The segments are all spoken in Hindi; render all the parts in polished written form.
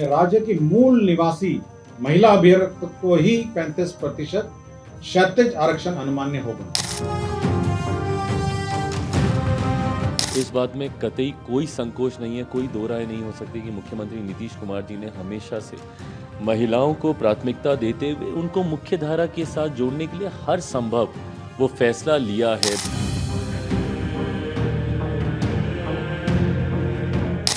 राज्य की मूल निवासी महिला अभ्यर्थी को ही 35% क्षैतिज आरक्षण अनुमान्य होगा। इस बात में कतई कोई संकोच नहीं है, कोई दो राय नहीं हो सकती कि मुख्यमंत्री नीतीश कुमार जी ने हमेशा से महिलाओं को प्राथमिकता देते हुए उनको मुख्य धारा के साथ जोड़ने के लिए हर संभव वो फैसला लिया है।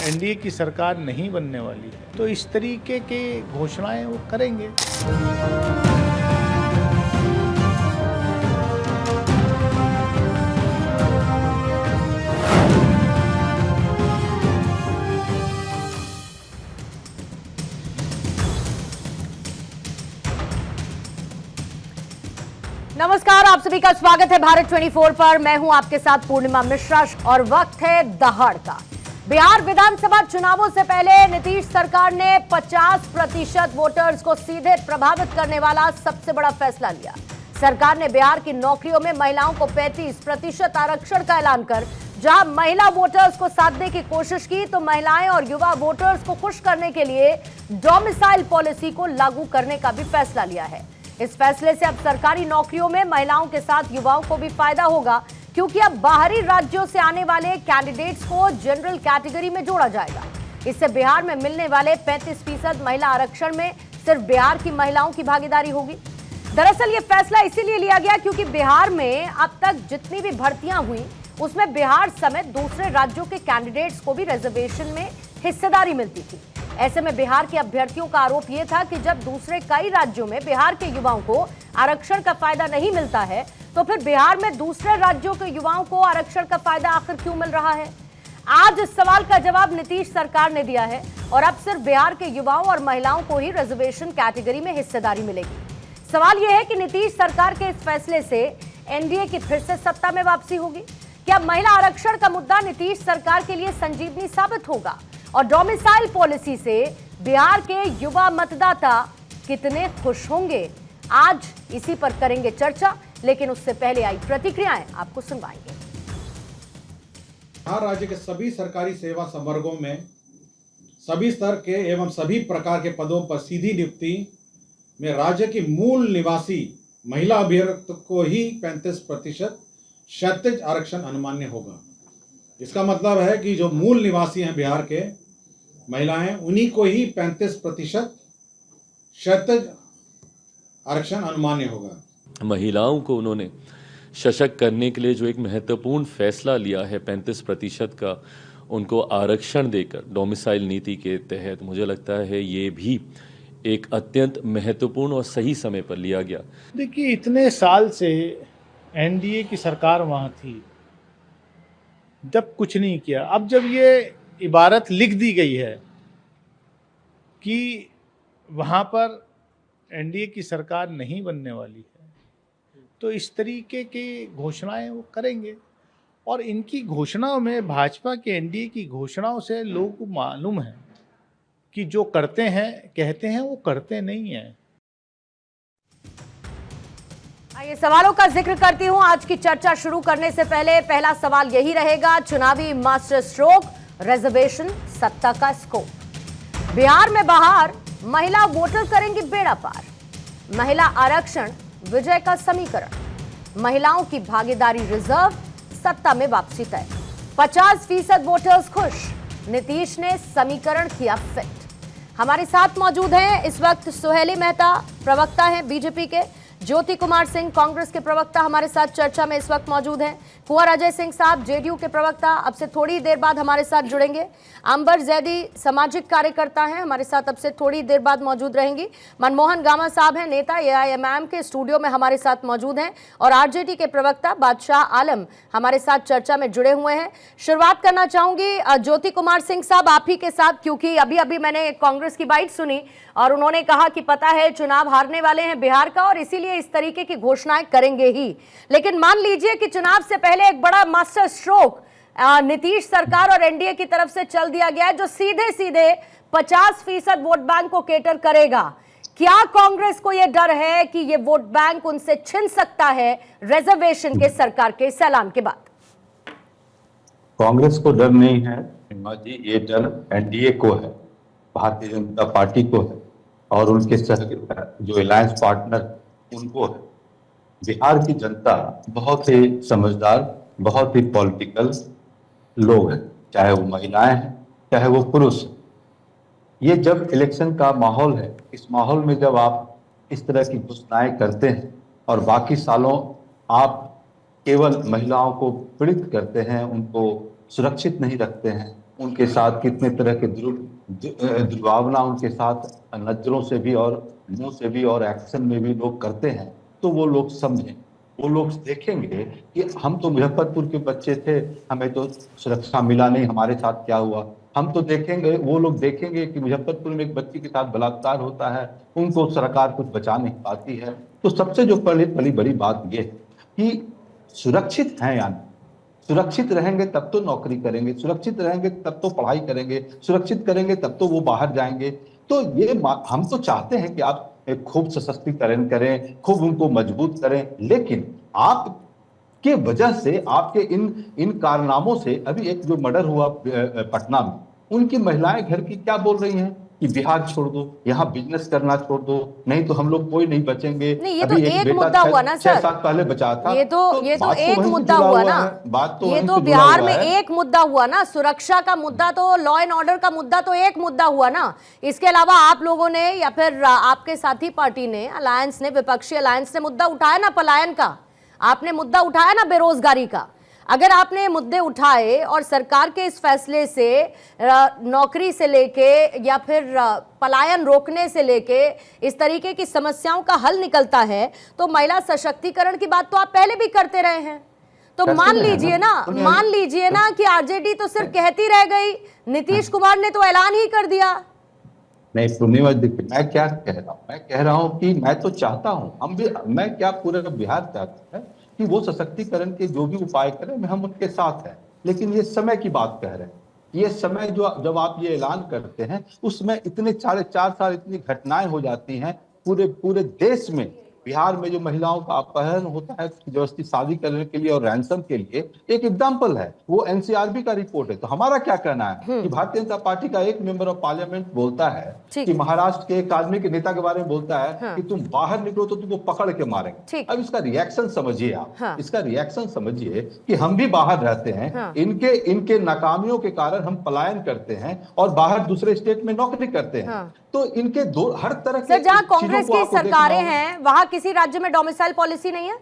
एनडीए की सरकार नहीं बनने वाली है, तो इस तरीके के घोषणाएं वो करेंगे। नमस्कार, आप सभी का स्वागत है भारत 24 पर। मैं हूं आपके साथ पूर्णिमा मिश्रा और वक्त है दहाड़ का। बिहार विधानसभा चुनावों से पहले नीतीश सरकार ने 50% वोटर्स को सीधे प्रभावित करने वाला सबसे बड़ा फैसला लिया। सरकार ने बिहार की नौकरियों में महिलाओं को 35% आरक्षण का ऐलान कर जहां महिला वोटर्स को साधने की कोशिश की, तो महिलाएं और युवा वोटर्स को खुश करने के लिए डोमिसाइल पॉलिसी को लागू करने का भी फैसला लिया है। इस फैसले से अब सरकारी नौकरियों में महिलाओं के साथ युवाओं को भी फायदा होगा, क्योंकि अब बाहरी राज्यों से आने वाले कैंडिडेट्स को जनरल कैटेगरी में जोड़ा जाएगा। इससे बिहार में मिलने वाले 35% महिला आरक्षण में सिर्फ बिहार की महिलाओं की भागीदारी होगी। दरअसल ये फैसला इसीलिए लिया गया क्योंकि बिहार में अब तक जितनी भी भर्तियां हुई उसमें बिहार समेत दूसरे राज्यों के कैंडिडेट्स को भी रिजर्वेशन में हिस्सेदारी मिलती थी। ऐसे में बिहार के अभ्यर्थियों का आरोप यह था कि जब दूसरे कई राज्यों में बिहार के युवाओं को आरक्षण का फायदा नहीं मिलता है, तो फिर बिहार में दूसरे राज्यों के युवाओं को आरक्षण का फायदा आखिर क्यों मिल रहा है। आज इस सवाल का जवाब नीतीश सरकार ने दिया है और अब सिर्फ बिहार के युवाओं और महिलाओं को ही रिजर्वेशन कैटेगरी में हिस्सेदारी मिलेगी। सवाल यह है कि नीतीश सरकार के इस फैसले से एनडीए की फिर से सत्ता में वापसी होगी। क्या महिला आरक्षण का मुद्दा नीतीश सरकार के लिए संजीवनी साबित होगा और डोमिसाइल पॉलिसी से बिहार के युवा मतदाता कितने खुश होंगे? आज इसी पर करेंगे चर्चा, लेकिन उससे पहले आई प्रतिक्रियाएं आपको सुनवाएंगे। बिहार राज्य के सभी सरकारी सेवा संवर्गों में सभी स्तर के एवं सभी प्रकार के पदों पर सीधी नियुक्ति में राज्य की मूल निवासी महिला अभ्यर्थी को ही 35% क्षैतिज आरक्षण अनुमान्य होगा। इसका मतलब है कि जो मूल निवासी हैं बिहार के महिलाएं, उन्हीं को ही 35% क्षैतिज आरक्षण अनुमान्य होगा। महिलाओं को उन्होंने सशक्त करने के लिए जो एक महत्वपूर्ण फैसला लिया है 35% का उनको आरक्षण देकर डोमिसाइल नीति के तहत, मुझे लगता है ये भी एक अत्यंत महत्वपूर्ण और सही समय पर लिया गया। देखिए, इतने साल से एनडीए की सरकार वहाँ थी, जब कुछ नहीं किया। अब जब ये इबारत लिख दी गई है कि वहाँ पर एनडीए की सरकार नहीं बनने वाली है, तो इस तरीके की घोषणाएं वो करेंगे। और इनकी घोषणाओं में, भाजपा के एनडीए की घोषणाओं से लोगों को मालूम है कि जो करते हैं, कहते हैं, वो करते नहीं हैं। आइए सवालों का जिक्र करती हूं। आज की चर्चा शुरू करने से पहले पहला सवाल यही रहेगा, चुनावी मास्टर स्ट्रोक रिजर्वेशन सत्ता का स्कोप। बिहार में बाहर महिला वोटर करेंगी बेड़ा पार। महिला आरक्षण विजय का समीकरण। महिलाओं की भागीदारी रिजर्व, सत्ता में वापसी तय। 50% वोटर्स खुश, नीतीश ने समीकरण किया फिट। हमारे साथ मौजूद हैं इस वक्त सुहेली मेहता, प्रवक्ता हैं बीजेपी के। ज्योति कुमार सिंह, कांग्रेस के प्रवक्ता, हमारे साथ चर्चा में इस वक्त मौजूद हैं। कुंवर अजय सिंह साहब, जेडीयू के प्रवक्ता, अब से थोड़ी देर बाद हमारे साथ जुड़ेंगे। अंबर जैदी, सामाजिक कार्यकर्ता हैं, हमारे साथ अब से थोड़ी देर बाद मौजूद रहेंगी। मनमोहन गामा साहब हैं, नेता एआईएमआईएम के, स्टूडियो में हमारे साथ मौजूद हैं। और आरजेडी के प्रवक्ता बादशाह आलम हमारे साथ चर्चा में जुड़े हुए हैं। शुरुआत करना चाहूंगी ज्योति कुमार सिंह साहब आप ही के साथ, क्योंकि अभी अभी मैंने कांग्रेस की बाइट सुनी और उन्होंने कहा कि पता है चुनाव हारने वाले हैं बिहार का और इसीलिए इस तरीके की घोषणाएं करेंगे ही। लेकिन मान लीजिए कि चुनाव से पहले एक बड़ा मास्टर स्ट्रोक नीतीश सरकार और एनडीए की तरफ से चल दिया गया है, जो सीधे सीधे 50% वोट बैंक को केटर करेगा। क्या कांग्रेस को यह डर है कि यह वोट बैंक उनसे छिन सकता है रिजर्वेशन के सरकार के इस ऐलान के बाद? कांग्रेस को डर नहीं है जी, ये डर एनडीए को है। भारतीय जनता पार्टी को है और उनके जो अलायंस पार्टनर उनको है। बिहार की जनता बहुत ही समझदार, बहुत ही पॉलिटिकल लोग हैं, चाहे वो महिलाएं हैं चाहे वो पुरुष हैं। ये जब इलेक्शन का माहौल है, इस माहौल में जब आप इस तरह की घोषणाएं करते हैं और बाकी सालों आप केवल महिलाओं को पीड़ित करते हैं, उनको सुरक्षित नहीं रखते हैं, उनके साथ कितने तरह के दुर्भावना उनके साथ नजरों से भी और मुंह से भी और एक्शन में भी लोग करते हैं, तो वो लोग समझें, वो लोग देखेंगे कि हम तो मुजफ्फरपुर के बच्चे थे, हमें तो सुरक्षा मिला नहीं, हमारे साथ क्या हुआ। हम तो देखेंगे, वो लोग देखेंगे कि मुजफ्फरपुर में एक बच्ची के साथ बलात्कार होता है, उनको सरकार कुछ बचा नहीं पाती है। तो सबसे जो पहली बड़ी बात ये है कि सुरक्षित हैं या नहीं। सुरक्षित रहेंगे तब तो नौकरी करेंगे, सुरक्षित रहेंगे तब तो पढ़ाई करेंगे, सुरक्षित करेंगे तब तो वो बाहर जाएंगे। तो ये हम तो चाहते हैं कि आप एक खूब सशक्तिकरण करें, खूब उनको मजबूत करें, लेकिन आप के वजह से आपके इन कारनामों से अभी एक जो मर्डर हुआ पटना में, उनकी महिलाएं घर की क्या बोल रही हैं कि बिहार छोड़ दो, यहाँ बिजनेस करना छोड़ दो, नहीं तो हम लोग कोई नहीं बचेंगे। नहीं, ये तो एक मुद्दा हुआ ना सर, 6 साल पहले बचा था। ये तो एक मुद्दा हुआ ना, बात तो ये तो बिहार में एक मुद्दा हुआ ना, सुरक्षा का मुद्दा, तो लॉ एंड ऑर्डर का मुद्दा तो एक मुद्दा हुआ ना। इसके अलावा आप लोगों ने या फिर आपके साथी पार्टी ने, अलायंस ने, विपक्षी अलायंस ने मुद्दा उठाया ना पलायन का, आपने मुद्दा उठाया ना बेरोजगारी का। अगर आपने मुद्दे उठाए और सरकार के इस फैसले से नौकरी से लेके या फिर पलायन रोकने से लेके इस तरीके की समस्याओं का हल निकलता है, तो महिला सशक्तिकरण की बात तो आप पहले भी करते रहे हैं। तो मान लीजिए ना कि आरजेडी तो सिर्फ कहती रह गई, नीतीश कुमार ने तो ऐलान ही कर दिया। नहीं पूर्णिमा, देखिए मैं क्या कह रहा हूँ, मैं कह रहा हूँ कि मैं तो चाहता हूँ, हम भी, मैं क्या पूरे बिहार चाहता है कि वो सशक्तिकरण के जो भी उपाय करें, हम उनके साथ हैं। लेकिन ये समय की बात कह रहे हैं, ये समय जो जब आप ये ऐलान करते हैं, उसमें इतने 4.5 साल इतनी घटनाएं हो जाती हैं पूरे देश में। बिहार में जो महिलाओं का अपहरण होता है जबरदस्ती शादी करने के लिए और रैंसम के लिए, एक एग्जाम्पल है, वो एनसीआरबी का रिपोर्ट है। तो हमारा क्या कहना है कि भारतीय जनता पार्टी का एक मेंबर ऑफ पार्लियामेंट बोलता है कि महाराष्ट्र के एक आदमी के नेता के बारे में बोलता है कि तुम बाहर निकलो तो तुमको पकड़ के मारेंगे। अब इसका रिएक्शन समझिए आप, इसका रिएक्शन समझिए कि हम भी बाहर रहते हैं, इनके नाकामियों के कारण हम पलायन करते हैं और बाहर दूसरे स्टेट में नौकरी करते हैं। तो इनके दो हर तरह के, जहां कांग्रेस की सरकारें हैं वहां किसी राज्य में डोमिसाइल पॉलिसी नहीं है?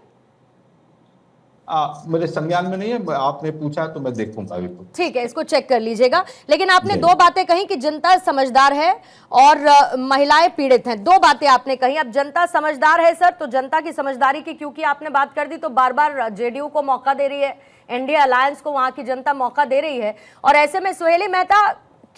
मेरे संज्ञान में नहीं है, आपने पूछा तो मैं देखूंगा अभी। ठीक है, इसको चेक कर लीजिएगा। लेकिन आपने दो बातें कही कि जनता समझदार है और महिलाएं पीड़ित हैं, दो बातें आपने कही। अब जनता समझदार है सर, तो जनता की समझदारी की क्योंकि आपने बात कर दी, तो बार बार जेडीयू को मौका दे रही है, एनडीए अलायंस को वहां की जनता मौका दे रही है। और ऐसे में सुहेली मेहता,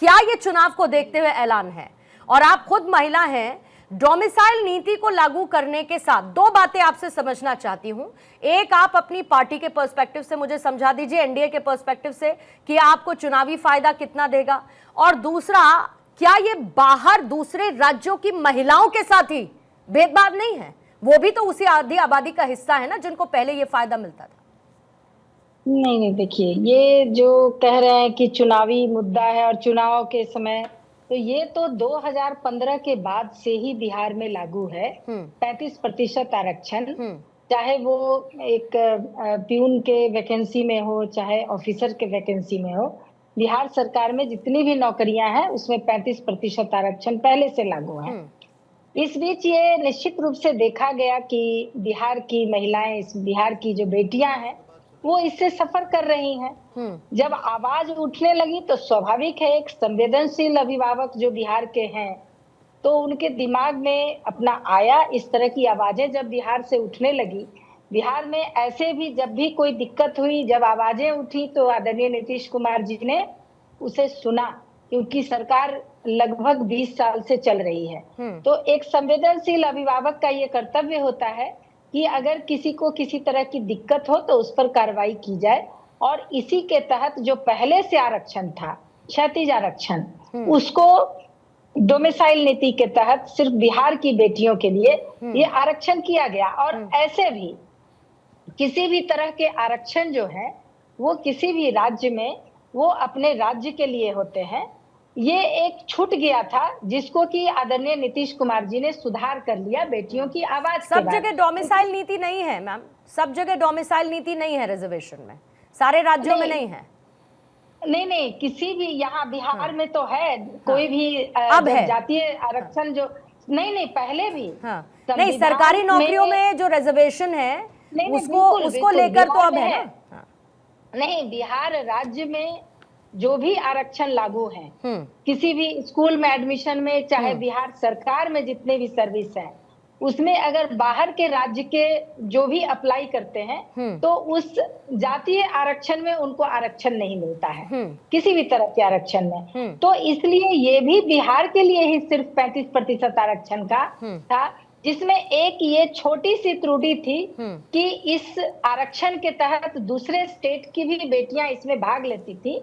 क्या ये चुनाव को देखते हुए ऐलान है, और आप खुद महिला हैं, डोमिसाइल नीति को लागू करने के साथ दो बातें आपसे समझना चाहती हूं। एक, आप अपनी पार्टी के पर्सपेक्टिव से मुझे समझा दीजिए, एनडीए के पर्सपेक्टिव से, कि आपको चुनावी फायदा कितना देगा। और दूसरा, क्या ये बाहर दूसरे राज्यों की महिलाओं के साथ ही भेदभाव नहीं है? वो भी तो उसी आधी आबादी का हिस्सा है ना जिनको पहले ये फायदा मिलता था। नहीं, देखिए, ये जो कह रहे हैं कि चुनावी मुद्दा है और चुनाव के समय, तो ये तो 2015 के बाद से ही बिहार में लागू है। 35% आरक्षण, चाहे वो एक प्यून के वैकेंसी में हो चाहे ऑफिसर के वैकेंसी में हो, बिहार सरकार में जितनी भी नौकरियां हैं उसमें 35% आरक्षण पहले से लागू है। इस बीच ये निश्चित रूप से देखा गया कि बिहार की महिलाएं, बिहार की जो बेटियां हैं, वो इससे सफर कर रही हैं। जब आवाज उठने लगी तो स्वाभाविक है, एक संवेदनशील अभिभावक जो बिहार के हैं, तो उनके दिमाग में अपना आया, इस तरह की आवाजें जब बिहार से उठने लगी। बिहार में ऐसे भी जब भी कोई दिक्कत हुई, जब आवाजें उठी, तो आदरणीय नीतीश कुमार जी ने उसे सुना, क्योंकि सरकार लगभग 20 साल से चल रही है। तो एक संवेदनशील अभिभावक का ये कर्तव्य होता है कि अगर किसी को किसी तरह की दिक्कत हो तो उस पर कार्रवाई की जाए। और इसी के तहत जो पहले से आरक्षण था, क्षैतिज आरक्षण, उसको डोमिसाइल नीति के तहत सिर्फ बिहार की बेटियों के लिए ये आरक्षण किया गया। और ऐसे भी किसी भी तरह के आरक्षण जो है वो किसी भी राज्य में वो अपने राज्य के लिए होते हैं, ये एक छूट गया था जिसको कि आदरणीय नीतीश कुमार जी ने सुधार कर लिया बेटियों की आवाज के सब बाद। जगह डोमिसाइल नीति नहीं है मैम, सब जगह डोमिसाइल नीति नहीं है रिजर्वेशन में, सारे राज्यों में नहीं है। नहीं, किसी भी यहाँ बिहार में तो है, कोई भी अब है जातीय आरक्षण जो नहीं पहले भी नहीं, सरकारी नौकरियों में जो रिजर्वेशन है उसको लेकर तो अब है ना। नहीं, बिहार राज्य में जो भी आरक्षण लागू है किसी भी स्कूल में एडमिशन में, चाहे बिहार सरकार में जितने भी सर्विस है, उसमें अगर बाहर के राज्य के जो भी अप्लाई करते हैं तो उस जातीय आरक्षण में उनको आरक्षण नहीं मिलता है, किसी भी तरह के आरक्षण में। तो इसलिए ये भी बिहार के लिए ही सिर्फ 35% आरक्षण का था, जिसमें एक ये छोटी सी त्रुटि थी कि इस आरक्षण के तहत दूसरे स्टेट की भी बेटियां इसमें भाग लेती थी,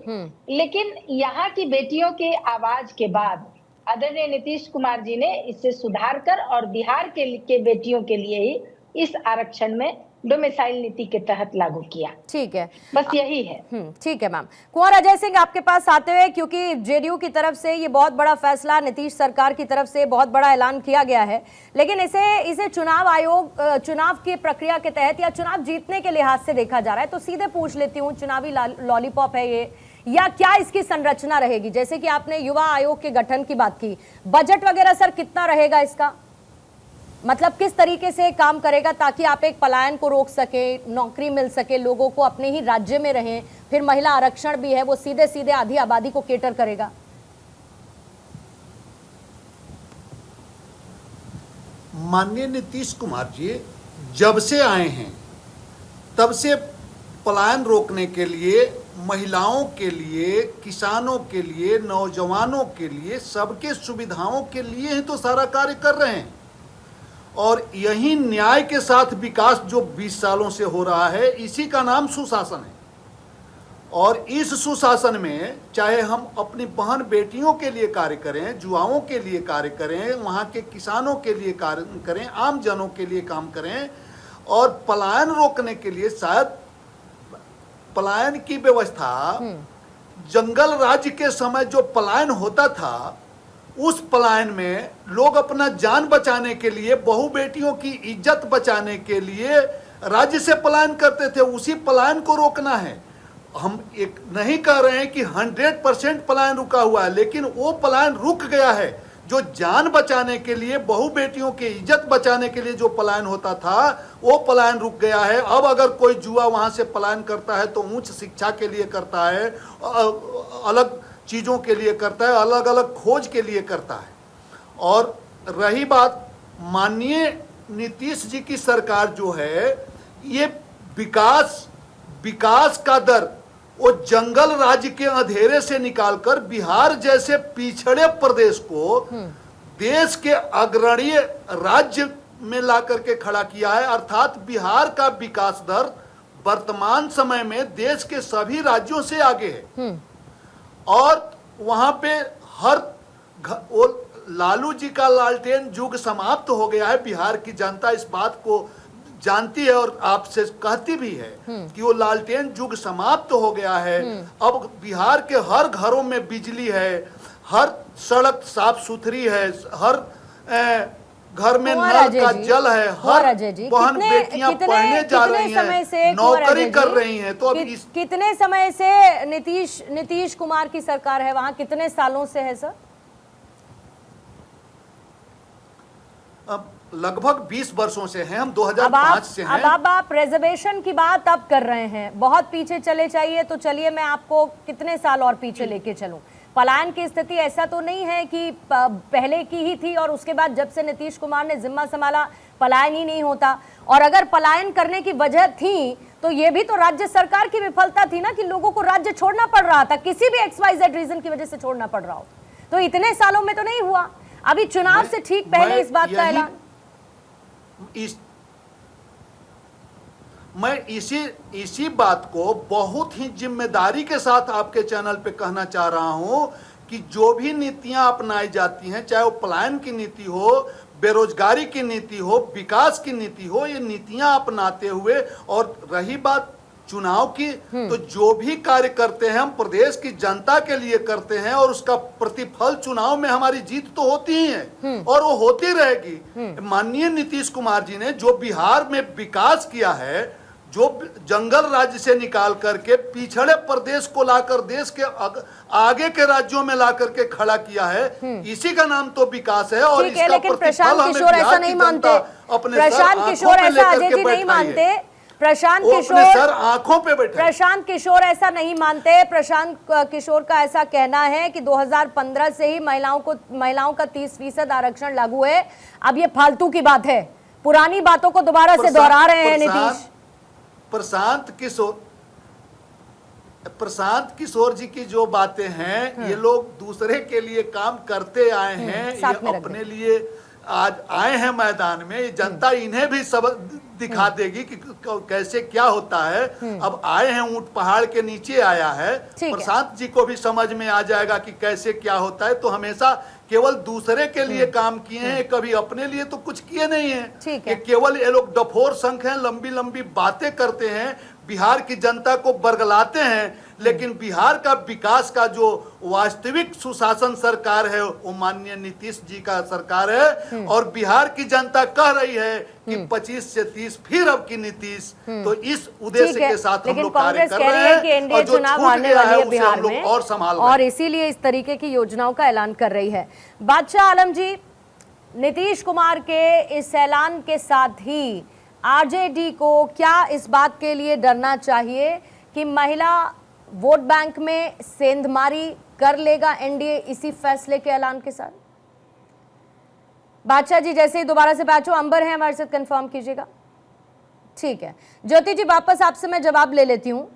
लेकिन यहाँ की बेटियों के आवाज के बाद आदरणीय नीतीश कुमार जी ने इससे सुधार कर और बिहार के बेटियों के लिए ही इस आरक्षण में डोमिसाइल नीति के तहत लागू किया। ठीक है, बस यही है। ठीक है मैम। कुंवर अजय सिंह आपके पास आते हुए, क्योंकि जेडीयू की तरफ से ये बहुत बड़ा फैसला, नीतीश सरकार की तरफ से बहुत बड़ा ऐलान किया गया है, लेकिन इसे चुनाव आयोग चुनाव की प्रक्रिया के तहत या चुनाव जीतने के लिहाज से देखा जा रहा है, तो सीधे पूछ लेती हूँ, चुनावी लॉलीपॉप है ये या क्या इसकी संरचना रहेगी? जैसे कि आपने युवा आयोग के गठन की बात की, बजट वगैरह सर कितना रहेगा इसका, मतलब किस तरीके से काम करेगा ताकि आप एक पलायन को रोक सके, नौकरी मिल सके, लोगों को अपने ही राज्य में रहें, फिर महिला आरक्षण भी है वो सीधे सीधे आधी आबादी को केटर करेगा? माननीय नीतीश कुमार जी जब से आए हैं तब से पलायन रोकने के लिए, महिलाओं के लिए, किसानों के लिए, नौजवानों के लिए, सबके सुविधाओं के लिए ही तो सारा कार्य कर रहे हैं। और यही न्याय के साथ विकास जो 20 सालों से हो रहा है, इसी का नाम सुशासन है। और इस सुशासन में चाहे हम अपनी बहन बेटियों के लिए कार्य करें, युवाओं के लिए कार्य करें, वहाँ के किसानों के लिए कार्य करें, आम जनों के लिए काम करें, और पलायन रोकने के लिए शायद पलायन की व्यवस्था जंगल राज्य के समय जो पलायन होता था, उस पलायन में लोग अपना जान बचाने के लिए, बहु बेटियों की इज्जत बचाने के लिए राज्य से पलायन करते थे। उसी पलायन को रोकना है। हम एक नहीं कह रहे हैं कि 100% पलायन रुका हुआ है, लेकिन वो पलायन रुक गया है जो जान बचाने के लिए, बहु बेटियों की इज्जत बचाने के लिए जो पलायन होता था, वो पलायन रुक गया है। अब अगर कोई जुआ वहां से पलायन करता है तो उच्च शिक्षा के लिए करता है, अलग चीज़ों के लिए करता है, अलग अलग खोज के लिए करता है। और रही बात माननीय नीतीश जी की सरकार जो है, ये विकास का दर वो जंगल राज्य के अंधेरे से निकालकर बिहार जैसे पिछड़े प्रदेश को देश के अग्रणी राज्य में ला करके खड़ा किया है। अर्थात बिहार का विकास दर वर्तमान समय में देश के सभी राज्यों से आगे है। और वहां पे वो लालू जी का लालटेन युग समाप्त हो गया है। बिहार की जनता इस बात को जानती है और आपसे कहती भी है कि वो लालटेन युग समाप्त हो गया है। अब बिहार के हर घरों में बिजली है, हर सड़क साफ सुथरी है, हर घर में नल का जल है, हर बहन बेटियां पढ़ने जा रही हैं, नौकरी कर रही हैं। तो अब कितने समय से नीतीश कुमार की सरकार है वहां, कितने सालों से है सर? अब लगभग 20 वर्षों से हैं हम, 2005 से हैं। अब आप रिजर्वेशन की बात अब कर रहे हैं, बहुत पीछे चले चाहिए तो चलिए मैं आपको कितने साल और पीछे लेके चलूं। पलायन की स्थिति ऐसा तो नहीं है कि पहले की ही थी और उसके बाद जब से नीतीश कुमार ने जिम्मा संभाला पलायन ही नहीं होता। और अगर पलायन करने की वजह थी तो ये भी तो राज्य सरकार की विफलता थी ना, कि लोगों को राज्य छोड़ना पड़ रहा था, किसी भी XYZ रीजन की वजह से छोड़ना पड़ रहा हो। तो इतने सालों में तो नहीं हुआ, अभी चुनाव से ठीक पहले इस बात का ऐलान। मैं इसी बात को बहुत ही जिम्मेदारी के साथ आपके चैनल पे कहना चाह रहा हूं कि जो भी नीतियां अपनाई जाती हैं, चाहे वो पलायन की नीति हो, बेरोजगारी की नीति हो, विकास की नीति हो, ये नीतियां अपनाते हुए, और रही बात चुनाव की, तो जो भी कार्य करते हैं हम प्रदेश की जनता के लिए करते हैं और उसका प्रतिफल चुनाव में हमारी जीत तो होती ही है और वो होती रहेगी। माननीय नीतीश कुमार जी ने जो बिहार में विकास किया है, जो जंगल राज्य से निकाल करके पिछड़े प्रदेश को लाकर देश के आगे के राज्यों में ला करके खड़ा किया है, इसी का नाम तो विकास है। और ठीक है, लेकिन प्रशांत किशोर ऐसा नहीं मानते, प्रशांत किशोर ऐसा अजय जी नहीं मानते, प्रशांत किशोर सर आंखों पे बैठे, प्रशांत किशोर ऐसा नहीं मानते। प्रशांत किशोर का ऐसा कहना है कि 2015 से ही महिलाओं का 30% आरक्षण लागू है। अब ये फालतू की बात है, पुरानी बातों को दोबारा से दोहरा रहे हैं नीतीश। प्रशांत किशोर जी की जो बातें हैं, ये लोग दूसरे के लिए काम करते आए हैं, ये अपने लिए आज आए हैं मैदान में। ये जनता इन्हें भी सब दिखा देगी कि कैसे क्या होता है। अब आए हैं, ऊंट पहाड़ के नीचे आया है, प्रशांत जी को भी समझ में आ जाएगा कि कैसे क्या होता है। तो हमेशा केवल दूसरे के लिए काम किए हैं, कभी अपने लिए तो कुछ किए नहीं है। कि केवल ये लोग डफोर संख हैं, लंबी लंबी बातें करते हैं, बिहार की जनता को बरगलाते हैं, लेकिन बिहार का विकास का जो वास्तविक सुशासन सरकार है वो माननीय नीतीश जी का सरकार है। और बिहार की जनता कह रही है कि 25 से 30 फिर अब की नीतीश, तो इस उद्देश्य के साथ हम लोग कार्य कर रहे हैं। कि एनडीए चुनाव हारने वाली है बिहार में और इसीलिए इस तरीके की योजनाओं का ऐलान कर रही है। बादशाह आलम जी, नीतीश कुमार के इस ऐलान के साथ ही आरजेडी को क्या इस बात के लिए डरना चाहिए कि महिला वोट बैंक में सेंधमारी कर लेगा एनडीए इसी फैसले के ऐलान के साथ? बादशाह जी जैसे ही दोबारा से बैठो, अंबर है हमारे साथ, कंफर्म कीजिएगा। ठीक है ज्योति जी, वापस आपसे मैं जवाब ले लेती हूँ।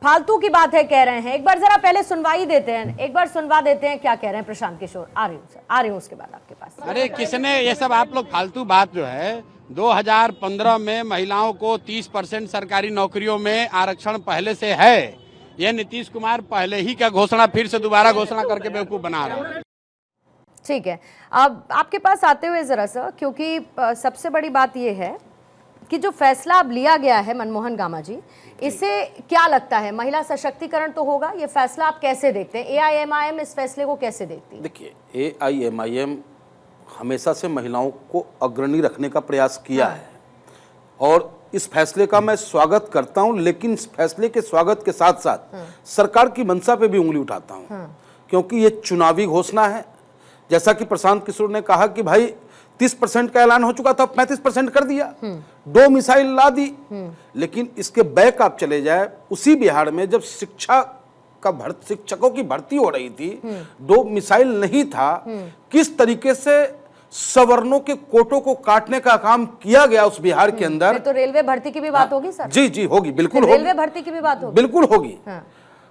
फालतू की बात है कह रहे हैं, एक बार जरा पहले सुनवाई देते हैं, एक बार सुनवा देते हैं क्या कह रहे हैं प्रशांत किशोर। आ रही हूँ सर, आ रही हूँ उसके बाद आपके पास। अरे किसने ये सब, आप लोग फालतू बात जो है, 2015 में महिलाओं को 30% सरकारी नौकरियों में आरक्षण पहले से है। ये नीतीश कुमार पहले ही का घोषणा फिर से दोबारा घोषणा करके बेवकूफ बना रहा है। ठीक है, अब आपके पास आते हुए जरा सा, क्योंकि सबसे बड़ी बात यह है कि जो फैसला अब लिया गया है मनमोहन गामा जी, इससे क्या लगता है महिला सशक्तिकरण तो होगा? ये फैसला आप कैसे देखते हैं? एआईएमआईएम इस फैसले को कैसे देखती है? देखिए, एआईएमआईएम हमेशा से महिलाओं को अग्रणी रखने का प्रयास किया है और इस फैसले का मैं स्वागत करता हूं, लेकिन इस फैसले के स्वागत के साथ साथ सरकार की मंशा पे भी उंगली उठाता हूं, क्योंकि ये चुनावी घोषणा है। जैसा कि प्रशांत किशोर ने कहा कि भाई 30% का ऐलान हो चुका था, 35% कर दिया, 2 मिसाइल ला दी, लेकिन इसके बैक आप चले जाए, उसी बिहार में जब शिक्षकों की भर्ती हो रही थी, 2 मिसाइल नहीं था, किस तरीके से सवर्णों के कोटों को काटने का काम किया गया उस बिहार के अंदर। तो रेलवे भर्ती की भी बात होगी सर? जी जी होगी, बिल्कुल होगी, रेलवे भर्ती की भी बात होगी, बिल्कुल होगी,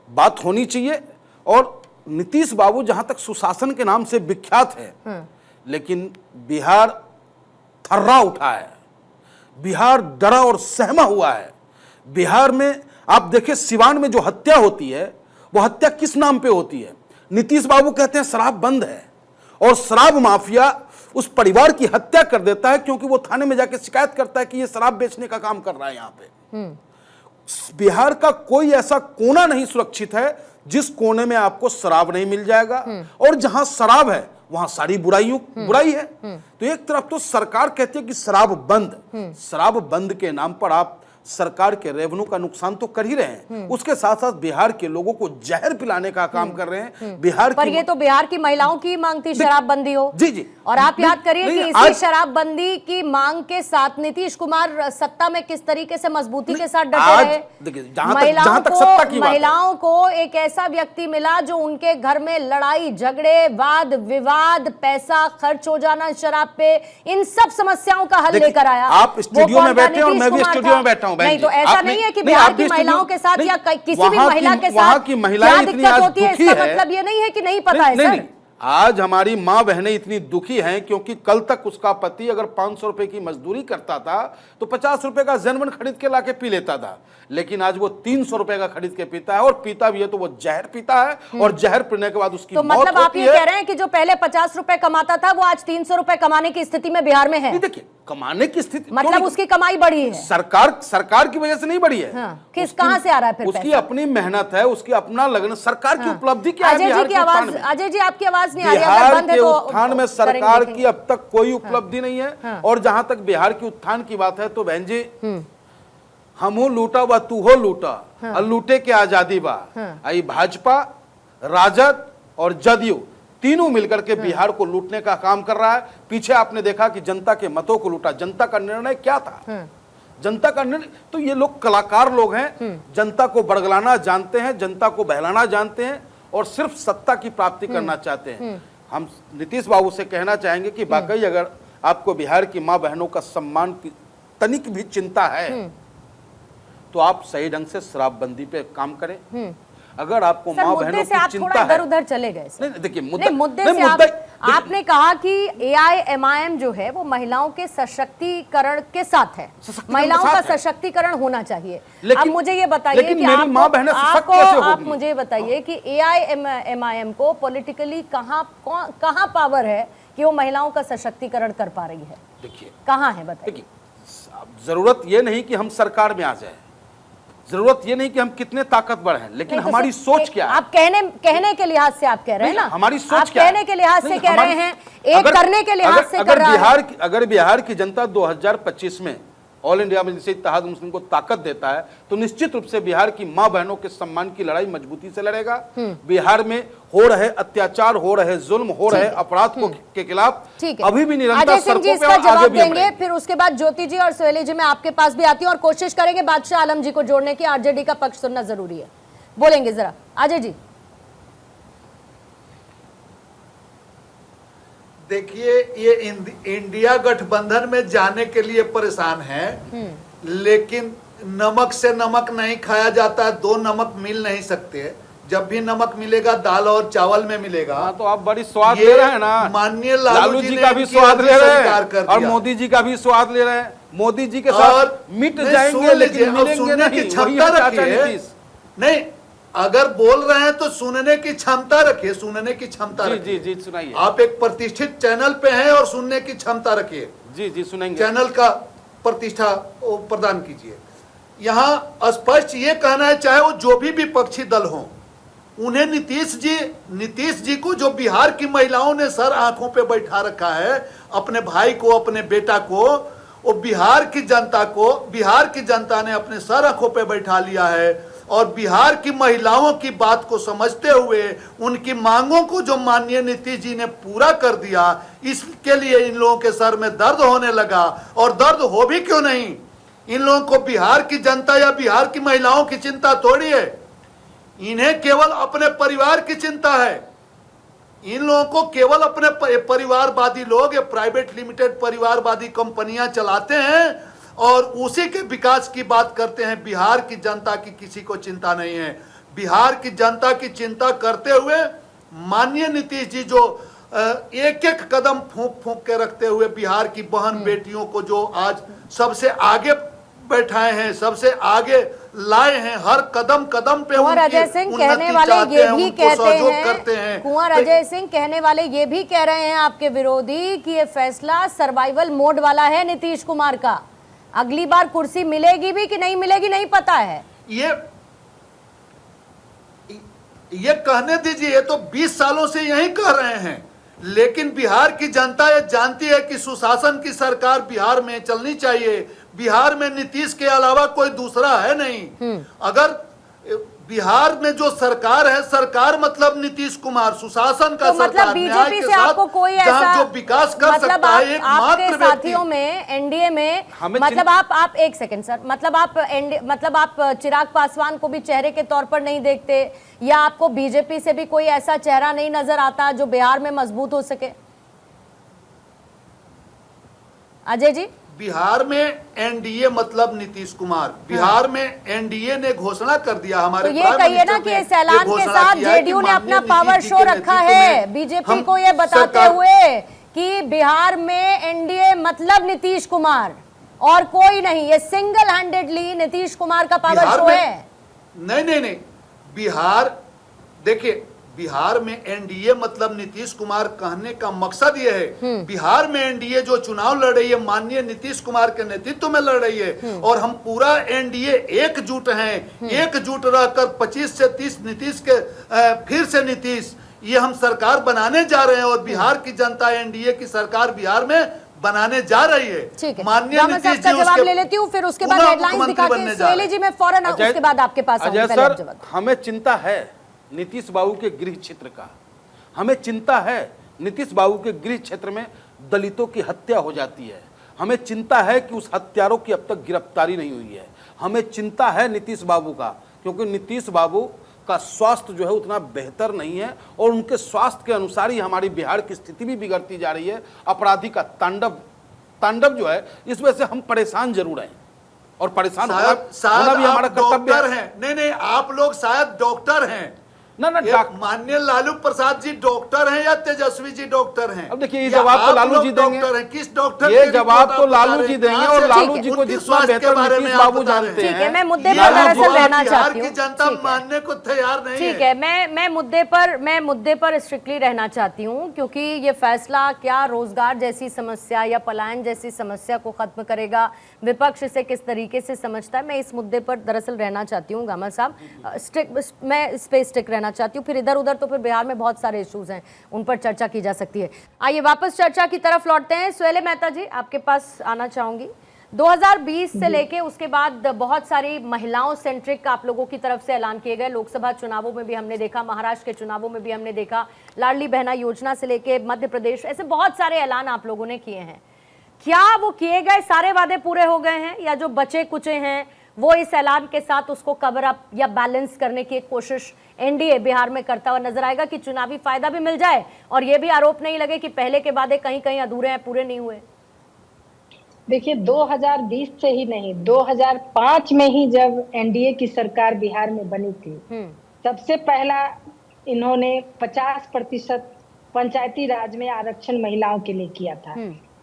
बात होनी चाहिए। और नीतीश बाबू जहां तक सुशासन के नाम से विख्यात है, लेकिन बिहार थर्रा उठा है, बिहार डरा और सहमा हुआ है। बिहार में आप देखिए, सिवान में जो हत्या होती है, वो हत्या किस नाम पे होती है? नीतीश बाबू कहते हैं शराब बंद है, और शराब माफिया उस परिवार की हत्या कर देता है क्योंकि वो थाने में जाके शिकायत करता है कि ये शराब बेचने का काम कर रहा है। यहाँ पे बिहार का कोई ऐसा कोना नहीं सुरक्षित है जिस कोने में आपको शराब नहीं मिल जाएगा, और जहां शराब है वहां सारी बुराई है। तो एक तरफ तो सरकार कहती है कि शराब बंद के नाम पर आप सरकार के रेवेन्यू का नुकसान तो कर ही रहे हैं, उसके साथ साथ बिहार के लोगों को जहर पिलाने का काम कर रहे हैं। बिहार पर ये तो बिहार की महिलाओं की मांग थी शराबबंदी हो। जी जी, और आप याद करिए कि इसी शराबबंदी की मांग के साथ नीतीश कुमार सत्ता में किस तरीके से मजबूती के साथ डटे रहे। महिलाओं को एक ऐसा व्यक्ति मिला जो उनके घर में लड़ाई झगड़े, वाद विवाद, पैसा खर्च हो जाना शराब पे, इन सब समस्याओं का हल लेकर आया। आप स्टूडियो में बैठे और मैं भी स्टूडियो में बैठा हूं। नहीं तो ऐसा नहीं है कि बिहार की महिलाओं के साथ या किसी भी महिला के साथ क्या दिक्कत होती है, इसका मतलब ये नहीं है कि नहीं पता है सर। आज हमारी माँ बहनें इतनी दुखी हैं क्योंकि कल तक उसका पति अगर 500 रुपए की मजदूरी करता था तो 50 रुपए का जनवन खरीद के लाके पी लेता था, लेकिन आज वो 300 रुपए का खरीद के पीता है, और पीता भी है तो वो जहर पीता है, और जहर पीने के बाद उसकी तो मतलब आप ये कह रहे हैं कि जो पहले 50 रुपए कमाता था वो आज 300 रुपए कमाने की स्थिति में बिहार में है? देखिए, कमाने की स्थिति क्यों मतलब नहीं? उसकी कमाई बढ़ी है। सरकार की वजह से नहीं बढ़ी है। हाँ, कहां से आ रहा है फिर उसकी पैसा? अपनी मेहनत है, उसकी अपना लगन। सरकार की उपलब्धि क्या है अजय बिहार जी की के उत्थान आवाज, में? अजय जी आपकी आवाज नहीं आ रही है, अगर बिहार बंद है के तो उत्थान में सरकार की अब तक कोई उपलब्धि नहीं है। और जहां तक बिहार की उत्थान की बात है तो बहन जी, हम हो लूटा व तू हो लूटा, और लूटे के आजादी बा। आई भाजपा, राजद और जदयू तीनों मिलकर के बिहार को लूटने का काम कर रहा है। पीछे आपने देखा कि जनता के मतों को लूटा। जनता का निर्णय क्या था? जनता का निर्णय, तो ये लोग कलाकार लोग हैं, जनता को बड़गलाना जानते हैं, जनता को बहलाना जानते हैं और सिर्फ सत्ता की प्राप्ति करना चाहते हैं। हम नीतीश बाबू से कहना चाहेंगे कि वाकई अगर आपको बिहार की मां बहनों का सम्मान की तनिक भी चिंता है तो आप सही ढंग से शराबबंदी पे काम करें। अगर आपको मां बहनों की चिंता है, उधर चले गए। नहीं देखिए मुद्दे से आपने कहा कि AIMIM जो है वो महिलाओं के सशक्तिकरण के साथ है, महिलाओं का सशक्तिकरण होना चाहिए। अब मुझे ये बताइए कि आप मुझे बताइए कि AIMIM को पॉलिटिकली कहां पावर है कि वो महिलाओं का सशक्तिकरण कर पा रही है? देखिए कहां है, बताइए। जरूरत ये नहीं कि हम सरकार में आ जाए, जरूरत ये नहीं कि हम कितने ताकतवर हैं, लेकिन हमारी सोच क्या है? आप कहने के लिहाज से आप कह रहे हैं ना, हमारी सोच क्या है? कहने के लिहाज से कह रहे हैं, एक करने के लिहाज से कर रहा है। अगर बिहार की जनता 2025 में ऑल इंडिया में जैसे इत्तेहाद मुस्लिम को ताकत देता है तो निश्चित रूप से बिहार की मां बहनों के सम्मान की लड़ाई मजबूती से लड़ेगा। बिहार में हो रहे अत्याचार, हो रहे जुल्म, हो रहे अपराध के खिलाफ अभी भी निरंतर सड़कों पे और आगे भी देंगे। फिर उसके बाद ज्योति जी और सोहेली जी मैं आपके पास भी आती हूँ और कोशिश करेंगे बादशाह आलम जी को जोड़ने की। आरजेडी का पक्ष सुनना जरूरी है, बोलेंगे जरा अजय जी। देखिए, ये इंडिया गठबंधन में जाने के लिए परेशान है, लेकिन नमक से नमक नहीं खाया जाता है, दो नमक मिल नहीं सकते। जब भी नमक मिलेगा दाल और चावल में मिलेगा। तो आप बड़ी स्वाद ले रहे हैं ना, माननीय लालू जी का भी स्वाद ले रहे हैं और मोदी जी का भी स्वाद ले रहे हैं। मोदी जी के साथ मिट जाएंगे लेकिन मिलेंगे नहीं। नहीं, अगर बोल रहे हैं तो सुनने की क्षमता रखिए, सुनने की क्षमता जी जी सुनाइए। आप एक प्रतिष्ठित चैनल पे हैं और सुनने की क्षमता रखिए। जी जी सुनेंगे। चैनल का प्रतिष्ठा प्रदान कीजिए। यहाँ स्पष्ट ये कहना है, चाहे वो जो भी विपक्षी दल हो, उन्हें नीतीश जी को जो बिहार की महिलाओं ने सर आंखों पे बैठा रखा है, अपने भाई को, अपने बेटा को, वो बिहार की जनता ने अपने सर आंखों पे बैठा लिया है। और बिहार की महिलाओं की बात को समझते हुए उनकी मांगों को जो माननीय नीतीश जी ने पूरा कर दिया, इसके लिए इन लोगों के सर में दर्द होने लगा। और दर्द हो भी क्यों नहीं, इन लोगों को बिहार की जनता या बिहार की महिलाओं की चिंता थोड़ी है, इन्हें केवल अपने परिवार की चिंता है। इन लोगों को केवल अपने परिवारवादी लोग, ये प्राइवेट लिमिटेड परिवारवादी कंपनियां चलाते हैं और उसी के विकास की बात करते हैं। बिहार की जनता की किसी को चिंता नहीं है। बिहार की जनता की चिंता करते हुए माननीय नीतीश जी जो एक एक कदम फूंक फूंक के रखते हुए बिहार की बहन बेटियों को जो आज सबसे आगे बैठाए हैं, सबसे आगे लाए हैं, हर कदम कदम पे कुंवर अजय सिंह कहने वाले ये भी कहते हैं, कुंवर अजय सिंह कहने वाले ये भी कह रहे हैं आपके विरोधी कि ये फैसला सर्वाइवल मोड वाला है नीतीश कुमार का। अगली बार कुर्सी मिलेगी भी कि नहीं मिलेगी नहीं पता है। ये कहने दीजिए, ये तो 20 सालों से यही कह रहे हैं, लेकिन बिहार की जनता ये जानती है कि सुशासन की सरकार बिहार में चलनी चाहिए। बिहार में नीतीश के अलावा कोई दूसरा है नहीं। अगर बिहार में जो सरकार है, सरकार मतलब नीतीश कुमार, सुशासन का तो मतलब बीजेपी से आपको कोई ऐसा जो विकास कर सकता है एक मात्र साथियों में एनडीए में, मतलब आप एक सेकंड सर, मतलब आप चिराग पासवान को भी चेहरे के तौर पर नहीं देखते, या आपको बीजेपी से भी कोई ऐसा चेहरा नहीं नजर आता जो बिहार में मजबूत हो सके? अजय जी, बिहार में एनडीए मतलब नीतीश कुमार। बिहार में एनडीए ने घोषणा कर दिया, हमारे तो ये कहिए ना कि इस ऐलान के साथ जेडीयू ने अपना पावर शो रखा है बीजेपी को ये बताते हुए कि बिहार में एनडीए मतलब नीतीश कुमार और कोई नहीं, ये सिंगल हैंडेडली नीतीश कुमार का पावर शो है। नहीं, बिहार देखिए, बिहार में एनडीए मतलब नीतीश कुमार कहने का मकसद ये है, बिहार में एनडीए जो चुनाव लड़ रही है माननीय नीतीश कुमार के नेतृत्व में लड़ रही है और हम पूरा एनडीए एकजुट हैं, एकजुट रहकर 25 से 30 नीतीश के फिर से नीतीश ये हम सरकार बनाने जा रहे हैं और बिहार की जनता एनडीए की सरकार बिहार में बनाने जा रही है। माननीय नीतीश जी जवाब ले लेती हूँ, फिर उसके बाद हेडलाइंस दिखा के सोहेली जी मैं फौरन उसके बाद आपके पास आऊंगी। अजय सर, हमें चिंता है नीतीश बाबू के गृह क्षेत्र का, हमें चिंता है नीतीश बाबू के गृह क्षेत्र में दलितों की हत्या हो जाती है, हमें चिंता है कि उस हत्यारों की अब तक गिरफ्तारी नहीं हुई है, हमें चिंता है नीतीश बाबू का, क्योंकि नीतीश बाबू का स्वास्थ्य जो है उतना बेहतर नहीं है और उनके स्वास्थ्य के अनुसार ही हमारी बिहार की स्थिति भी बिगड़ती जा रही है। अपराधी का तांडव जो है, इस वजह से हम परेशान जरूर हैं और परेशान होना भी हमारा कर्तव्य है। नहीं, आप लोग शायद डॉक्टर हैं ना माननीय लालू प्रसाद जी डॉक्टर हैं या तेजस्वी जी डॉक्टर हैं? अब देखिए ये जवाब तो लालू जी देंगे, किस डॉक्टर ये जवाब तो लालू जी देंगे और लालू जी को जितना बेहतर नीतीश बाबू जानते हैं। ठीक है, मैं मुद्दे पर दरअसल रहना चाहती हूँ, जनता मानने को तैयार नहीं है। ठीक है, मैं मुद्दे पर स्ट्रिक्टली रहना चाहती हूँ, क्योंकि ये फैसला क्या रोजगार जैसी समस्या या पलायन जैसी समस्या को खत्म करेगा, विपक्ष इसे किस तरीके से समझता है, मैं इस मुद्दे पर दरअसल रहना चाहती हूँ गामा साहब, मैं इस पे स्टिक रहना चाहती हूँ। फिर इधर उधर तो फिर बिहार में बहुत सारे इश्यूज हैं, उन पर चर्चा की जा सकती है। आइए वापस चर्चा की तरफ लौटते हैं। सुहेली मेहता जी, आपके पास आना चाहूंगी। 2020 से लेके उसके बाद बहुत सारी महिलाओं सेंट्रिक आप लोगों की तरफ से ऐलान किए गए, लोकसभा चुनावों में भी हमने देखा, महाराष्ट्र के चुनावों में भी हमने देखा, लाडली बहना योजना से लेके मध्य प्रदेश, ऐसे बहुत सारे ऐलान आप लोगों ने किए हैं। क्या वो किए गए सारे वादे पूरे हो गए हैं या जो बचे कुचे हैं वो इस ऐलान के साथ उसको कवर अप या बैलेंस करने की एक कोशिश एनडीए बिहार में करता हुआ नजर आएगा कि चुनावी फायदा भी मिल जाए और ये भी आरोप नहीं लगे कि पहले के वादे कहीं कहीं अधूरे हैं, पूरे नहीं हुए? देखिए 2020 से ही नहीं, 2005 में ही जब एनडीए की सरकार बिहार में बनी थी, सबसे पहला इन्होंने 50% पंचायती राज में आरक्षण महिलाओं के लिए किया था।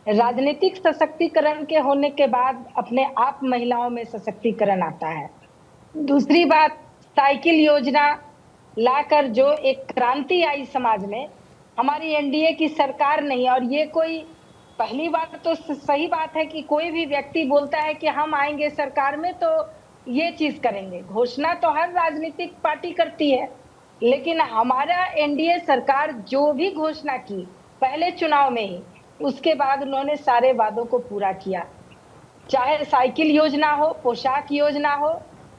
राजनीतिक सशक्तिकरण के होने के बाद अपने आप महिलाओं में सशक्तिकरण आता है। दूसरी बात, साइकिल योजना लाकर जो एक क्रांति आई समाज में, हमारी एनडीए की सरकार नहीं। और ये कोई पहली बात तो सही बात है कि कोई भी व्यक्ति बोलता है कि हम आएंगे सरकार में तो ये चीज करेंगे, घोषणा तो हर राजनीतिक पार्टी करती है, लेकिन हमारा एनडीए सरकार जो भी घोषणा की पहले चुनाव में ही, उसके बाद उन्होंने सारे वादों को पूरा किया। चाहे साइकिल योजना हो, पोशाक योजना हो,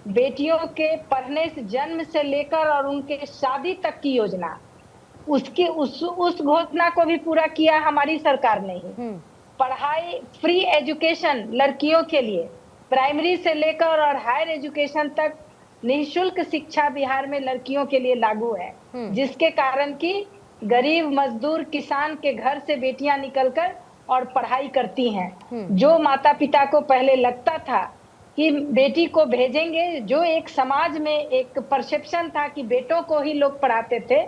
बेटियों के पढ़ने से जन्म से लेकर और उनके शादी तक की योजना, उसकी उस घोषणा को भी पूरा किया हमारी सरकार ने ही। पढ़ाई, फ्री एजुकेशन लड़कियों के लिए, प्राइमरी से लेकर और हायर एजुकेशन तक निःशुल्क शिक्षा बिहार में लड़कियों के लिए लागू है, जिसके कारण कि गरीब मजदूर किसान के घर से बेटियां निकलकर और पढ़ाई करती हैं। जो माता पिता को पहले लगता था कि बेटी को भेजेंगे, जो एक समाज में एक परसेप्शन था कि बेटों को ही लोग पढ़ाते थे,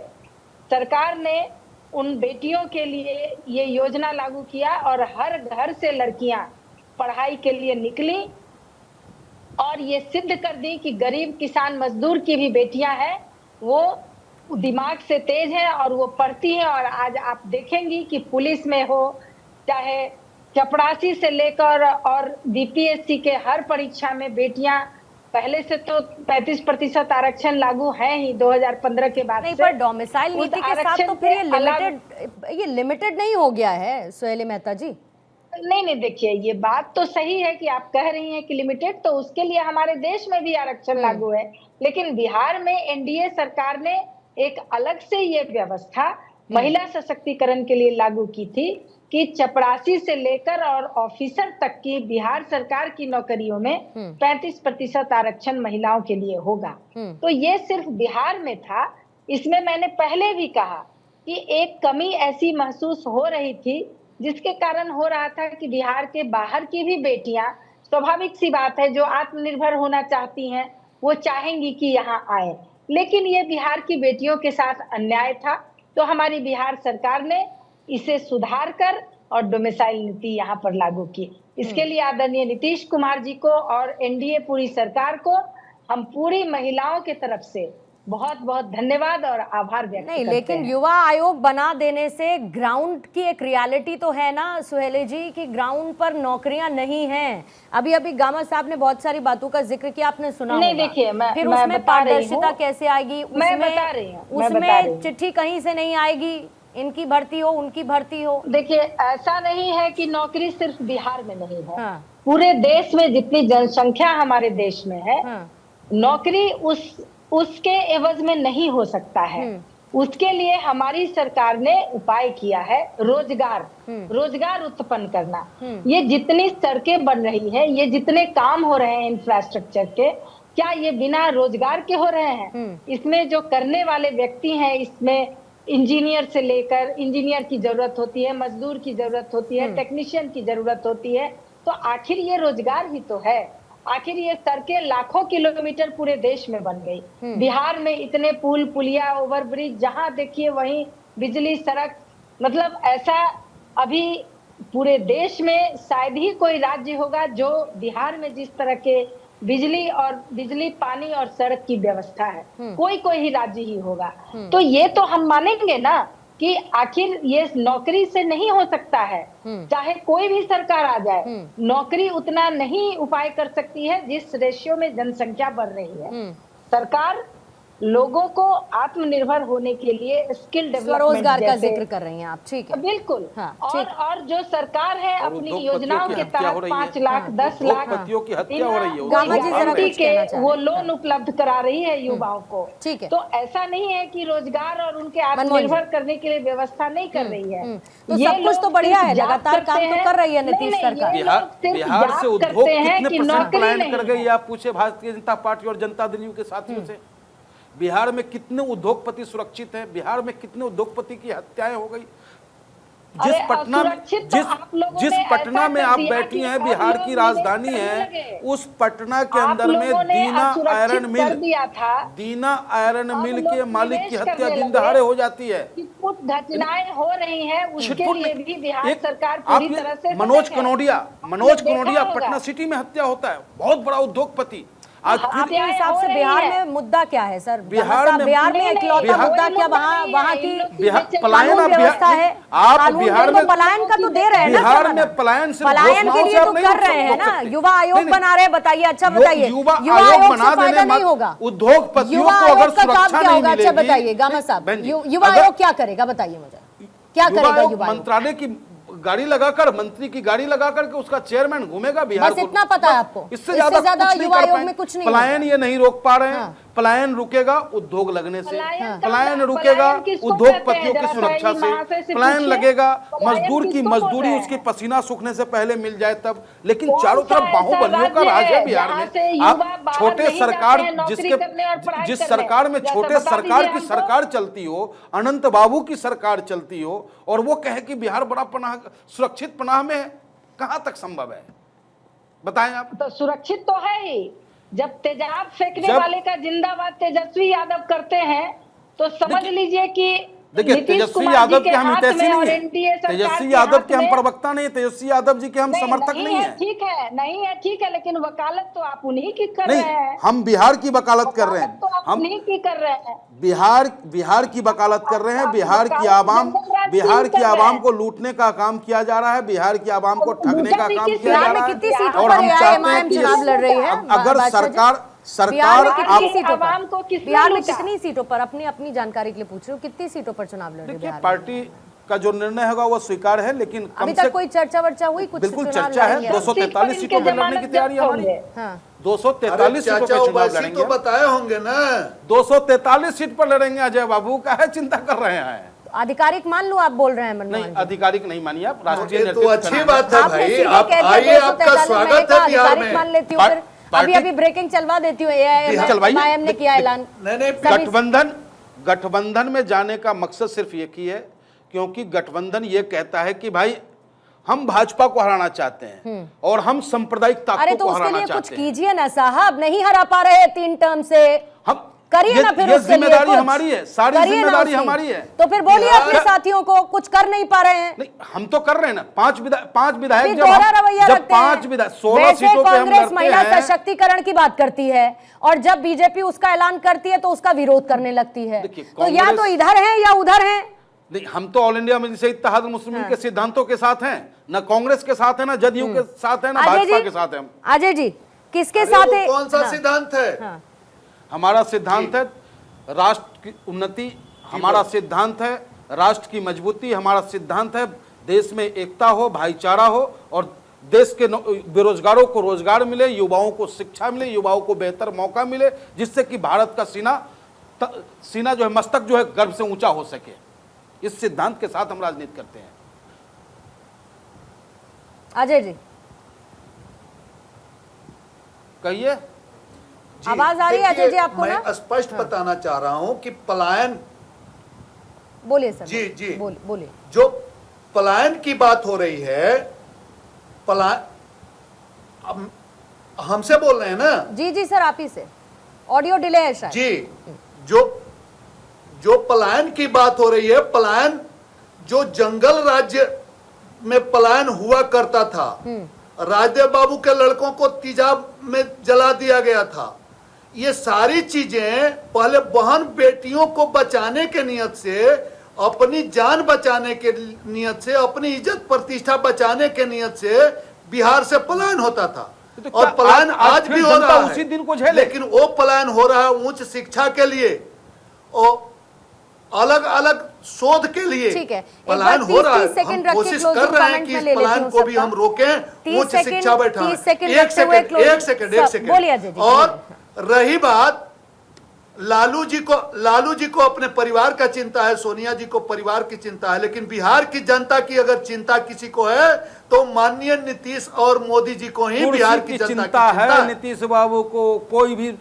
सरकार ने उन बेटियों के लिए ये योजना लागू किया और हर घर से लड़कियां पढ़ाई के लिए निकली और ये सिद्ध कर दी कि गरीब किसान मजदूर की भी बेटियां हैं, वो दिमाग से तेज है और वो पढ़ती हैं। और आज आप देखेंगी कि पुलिस में हो, चाहे चपरासी से लेकर और बीपीएससी के हर परीक्षा में बेटियां, पहले से तो 35% आरक्षण लागू है ही 2015 के बाद नहीं, पर डोमिसाइल नीति के साथ तो फिर ये लिमिटेड नहीं हो गया है सुहेली मेहता जी? नहीं, देखिए ये बात तो सही है कि आप कह रही हैं कि लिमिटेड, तो उसके लिए हमारे देश में भी आरक्षण लागू है, लेकिन बिहार में एनडीए सरकार ने एक अलग से ये व्यवस्था महिला सशक्तिकरण के लिए लागू की थी कि चपरासी से लेकर और ऑफिसर तक की बिहार सरकार की नौकरियों में 35% आरक्षण महिलाओं के लिए होगा। तो ये सिर्फ बिहार में था। इसमें मैंने पहले भी कहा कि एक कमी ऐसी महसूस हो रही थी, जिसके कारण हो रहा था कि बिहार के बाहर की भी बेटियां, स्वाभाविक सी बात है, जो आत्मनिर्भर होना चाहती हैं, वो चाहेंगी कि यहाँ आए, लेकिन ये बिहार की बेटियों के साथ अन्याय था। तो हमारी बिहार सरकार ने इसे सुधार कर और डोमिसाइल नीति यहाँ पर लागू की। इसके लिए आदरणीय नीतीश कुमार जी को और एनडीए पूरी सरकार को हम पूरी महिलाओं के तरफ से बहुत बहुत धन्यवाद और आभार व्यक्त नहीं, करते लेकिन हैं। युवा आयोग बना देने से ग्राउंड की एक रियलिटी तो है ना सुहेले जी, कि ग्राउंड पर नौकरियां नहीं हैं। अभी अभी गामा साहब ने बहुत सारी बातों का जिक्र किया, आपने सुना नहीं, होगा। देखिए, फिर मैं उसमें बता रही पारदर्शिता हूँ। कैसे आएगी? मैं बता रही हूँ, मैं बता रही उसमें हूँ। चिट्ठी कहीं से नहीं आएगी, इनकी भर्ती हो उनकी भर्ती हो। देखिए, ऐसा नहीं है कि नौकरी सिर्फ बिहार में नहीं है। हाँ। पूरे देश में जितनी जनसंख्या हमारे देश में है, हाँ। नौकरी उसके एवज में नहीं हो सकता है। उसके लिए हमारी सरकार ने उपाय किया है, रोजगार उत्पन्न करना। ये जितनी सड़कें बन रही है, ये जितने काम हो रहे हैं इंफ्रास्ट्रक्चर के, क्या ये बिना रोजगार के हो रहे हैं? इसमें जो करने वाले व्यक्ति हैं, इसमें इंजीनियर से लेकर, इंजीनियर की जरूरत होती है, मजदूर की जरूरत होती है, टेक्नीशियन की जरूरत होती है। तो आखिर ये रोजगार ही तो है। आखिर ये सड़कें लाखों किलोमीटर पूरे देश में बन गई। बिहार में इतने पुल, पुलिया, ओवरब्रिज, जहां देखिए वहीं बिजली, सड़क, मतलब ऐसा अभी पूरे देश में शायद ही कोई राज्य होगा जो बिहार में जिस तरह के बिजली, पानी और सड़क की व्यवस्था है, कोई ही राज्य ही होगा। तो ये तो हम मानेंगे ना कि आखिर ये नौकरी से नहीं हो सकता है। चाहे कोई भी सरकार आ जाए, नौकरी उतना नहीं उपाय कर सकती है जिस रेशियो में जनसंख्या बढ़ रही है। सरकार लोगों को आत्मनिर्भर होने के लिए स्किल डेवलपमेंट, स्वरोजगार का जिक्र कर रही हैं आप, ठीक है, बिल्कुल। हाँ, और जो सरकार है अपनी उद्योगपतियों योजनाओं की के हत्या हो तहत रही है। 5 लाख 10 लाख उद्योगपतियों की हत्या हो रही है। गामा जी जरा कुछ के कहना चाह वो रहे हैं। लोन उपलब्ध करा रही है युवाओं को। ठीक है। तो ऐसा नहीं है कि रोजगार और उनके आत्मनिर्भर करने के लिए व्यवस्था नहीं कर रही है। तो सब कुछ तो बढ़िया है, लगातार काम तो कर रही है नीतीश सरकार। बिहार से उद्योग कितने परसेंट पलायन कर गई, आप पूछे भारतीय जनता पार्टी और जनता दल के साथियों से। बिहार में कितने उद्योगपति सुरक्षित हैं? बिहार में कितने उद्योगपति की हत्याएं हो गई? जिस पटना में आप बैठी हैं, बिहार की राजधानी है, उस पटना के अंदर में दीना आयरन मिल के मालिक की हत्या दिन दहाड़े हो जाती है। घटनाएं हो रही हैं, उसके लिए भी बिहार सरकार पूरी तरह से मनोज कनौडिया पटना सिटी में हत्या होता है, बहुत बड़ा उद्योगपति। आज आपके हिसाब से बिहार में मुद्दा क्या है सर? बिहार में इकलौता मुद्दा क्या वहाँ की पलायन व्यवस्था है? आप बिहार में पलायन का तो दे रहे हैं ना, बिहार में पलायन के लिए तो कर रहे हैं ना। युवा आयोग बना रहे, बताइए। अच्छा बताइए, युवा आयोग से फायदा नहीं होगा? उद्योगपतियों को अगर सुरक्षा नहीं मिलेगी, अच्छा बताइए गामा साहब, युवा आयोग क्या करेगा? बताइए मुझे, क्या करेगा युवा आयोग? मंत्रालय की गाड़ी लगाकर, मंत्री की गाड़ी लगाकर के उसका चेयरमैन घूमेगा बिहार बस इतना पता है आपको? इससे ज्यादा युवा आयोग में कुछ नहीं। पलायन ये नहीं रोक पा रहे हैं। पलायन रुकेगा उद्योग लगने से, पलायन रुकेगा उद्योगपतियों की सुरक्षा से, पलायन लगेगा मजदूर की मजदूरी उसके पसीना सूखने से पहले मिल जाए तब। लेकिन चारों तरफ बाहुबलियों का राज है बिहार में। आप छोटे सरकार, जिस सरकार में छोटे सरकार की सरकार चलती हो, अनंत बाबू की सरकार चलती हो, और वो कहे कि बिहार बड़ा सुरक्षित पनाह में है, कहां तक संभव है? बताएं आप। तो सुरक्षित तो है ही। जब तेजाब फेंकने वाले का जिंदाबाद तेजस्वी यादव करते हैं, तो समझ लीजिए कि देखिए, तेजस्वी यादव के हम हितैषी नहीं है, तेजस्वी यादव के हम प्रवक्ता नहीं है, तेजस्वी यादव जी के हम समर्थक नहीं है। ठीक है, नहीं है, ठीक है, लेकिन वकालत तो आप उन्हीं की कर रहे हैं। हम बिहार की वकालत कर रहे हैं, तो आप उन्हीं की कर रहे हैं। बिहार की वकालत कर रहे हैं। बिहार की आवाम को लूटने का काम किया जा रहा है, बिहार की आवाम को ठगने का काम किया जा रहा है। और हम चाहते हैं कि चुनाव लड़ रही है, अगर सरकार बिहार में कितनी सीटों पर अपनी जानकारी के लिए पूछ रही हूँ, कितनी सीटों पर चुनाव लड़ रही है? पार्टी का जो निर्णय होगा वो स्वीकार है, लेकिन अभी तक कोई चर्चा वर्चा हुई? कुछ बिल्कुल चर्चा है। 243 सीटों पर लड़ने की तैयारी है हमारी। 243 सीटों पर चुनाव लड़ेंगे। बताए होंगे ना, 243 सीट पर लड़ेंगे। अजय बाबू का है चिंता कर रहे हैं? आधिकारिक मान लो, आप बोल रहे हैं नहीं, आधिकारिक नहीं मानिए आप, राष्ट्रीय तो अच्छी बात है भाई। आप आइए, आपका स्वागत है बिहार में। मान लेती हूँ, अभी ब्रेकिंग चलवा देती हूँ। एआईएम ने किया ऐलान। गठबंधन में जाने का मकसद सिर्फ एक ही है, क्योंकि गठबंधन ये कहता है कि भाई हम भाजपा को हराना चाहते हैं और हम सांप्रदायिक ताकतों को हराना चाहते हैं। कुछ कीजिए ना साहब, नहीं हरा पा रहे 3 टर्म से। हम करिए ना फिर ये उसके लिए जिम्मेदारी कुछ। हमारी है, सारी करिए ना जिम्मेदारी उसकी। हमारी है। तो फिर बोलिए अपने साथियों को, कुछ कर नहीं पा रहे हैं। नहीं, हम तो कर रहे हैं ना। पांच विधायक फिर दोहरा रवैया जब रखते हैं। 5 विधायक 16 वैसे सीटों पे हम कांग्रेस लड़ते महिला हैं। सशक्तिकरण की बात करती है और जब बीजेपी उसका ऐलान करती है तो उसका विरोध करने लगती है। देखिए, तो या तो कांग्रेस- इधर है या उधर है। नहीं, हम तो ऑल इंडिया मजलिस इत्तेहाद मुस्लिमीन के सिद्धांतों के साथ हैं, ना कांग्रेस के साथ है, ना जदयू के साथ है, ना अजय भाजपा जी, के साथ है। हम अजय जी किसके अरे साथ वो है? कौन सा हाँ। सिद्धांत है? हाँ। हमारा सिद्धांत है राष्ट्र की उन्नति, हमारा सिद्धांत है राष्ट्र की मजबूती, हमारा सिद्धांत है देश में एकता हो, भाईचारा हो और देश के बेरोजगारों को रोजगार मिले, युवाओं को शिक्षा मिले, युवाओं को बेहतर मौका मिले, जिससे कि भारत का सीना जो है, मस्तक जो है, गर्व से ऊंचा हो सके। इस सिद्धांत के साथ हम राजनीति करते हैं। अजय जी जी, कहिए, आवाज आ रही है अजय जी देखिए, आपको ना? मैं स्पष्ट बताना चाह रहा हूं कि पलायन, बोलिए सर। जी, जी। बोलिए। जो पलायन की बात हो रही है, पलायन हमसे बोल रहे हैं ना? जी जी सर, आप ही से। ऑडियो डिले है शायद। जी, जो पलायन की बात हो रही है, पलायन जो जंगल राज्य में पलायन हुआ करता था, राजदेव बाबू के लड़कों को तेजाब में जला दिया गया था, ये सारी चीजें पहले बहन बेटियों को बचाने के नियत से, अपनी जान बचाने के नियत से, अपनी इज्जत प्रतिष्ठा बचाने के नियत से बिहार से पलायन होता था। तो और पलायन आज फिर भी हो जनता रहा है, उसी दिन को झेले। लेकिन वो पलायन हो रहा है उच्च शिक्षा के लिए और अलग अलग शोध के लिए। ठीक है, पलायन हो रहा है। 30 सेकंड हम रख के कोशिश closing कर रहे हैं comment कि में इस ले लेती पलायन हूँ को भी सबका। हम रोकें, 30 उच्च शिक्षा बैठा। 30 सेकंड एक रखते हुए सेकंड, closing। एक सेकंड, सब, एक सेकंड। बोलिए अजय जी, और रही बात लालू जी को अपने परिवार का चिंता है, सोनिया जी को परिवार की चिंता है, लेकिन बिहार की जनता की अगर चिंता किसी को है तो माननीय नीतीश और मोदी जी को ही बिहार की जनता की चिंता है। नीतीश बाबू को कोई भी